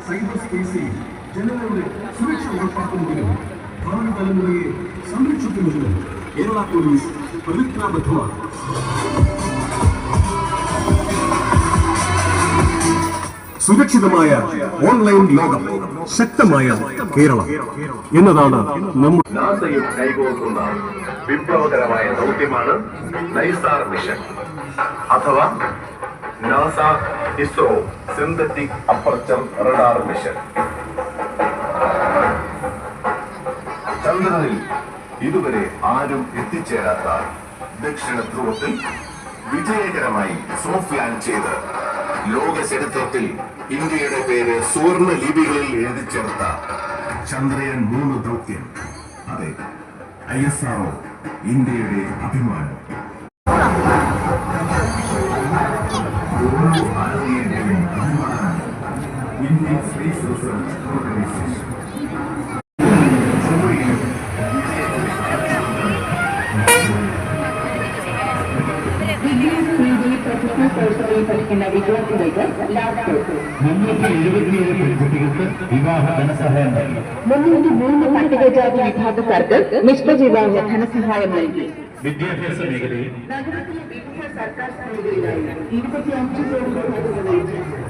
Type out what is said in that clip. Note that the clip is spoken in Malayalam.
സൈബർ സ്പേസിൽ ജനങ്ങളുടെ സുരക്ഷ ഉറപ്പാക്കുന്നതിനും ഭാവി തലമുറയെ സംരക്ഷിക്കുന്നതിനും കേരള പോലീസ് പ്രതിജ്ഞാബദ്ധമാണ്. സുരക്ഷിതമായ ഓൺലൈൻ ലോകം, ശക്തമായ കേരളം എന്നതാണ് നമ്മുടെ നാസയും കൈകോർക്കുന്ന വിപ്ലവകരമായ ദൗത്യമാണ് നൈസാർ മിഷൻ അഥവാ NASA ISRO synthetic aperture radar mission. ചന്ദ്രനിൽ ഇതുവരെ ആരും എത്തിച്ചേരാത്ത ദക്ഷിണ ധ്രുവത്തിൽ വിജയകരമായി സോഫ്റ്റ് ലാൻഡ് ചെയ്ത് ലോക ചരിത്രത്തിൽ ഇന്ത്യയുടെ പേര് സുവർണ ലിപികളിൽ എഴുതി ചേർത്ത ചന്ദ്രയാൻ 3 ദൗത്യം. അതെ, ISRO ഇന്ത്യയുടെ അഭിമാനം. ഇന്ത്യൻ സ്പേസ് റിസർച്ച് ഓർഗനൈസേഷൻ പഠിക്കുന്ന വിദ്യാർത്ഥികൾക്ക് ലാപ്ടോപ്പ് 377 പെൺകുട്ടികൾക്ക് വിവാഹ ധനസഹായം നൽകി. 303 പട്ടികജാതി വിഭാഗക്കാർക്ക് നിഷ്പജീവാഹ ധനസഹായം നൽകി. വിദ്യാഭ്യാസ മേഖലയിൽ നഗരത്തിലെ വിവിധ സർക്കാർ സ്കൂളുകളിലായി 25 കോടി രൂപ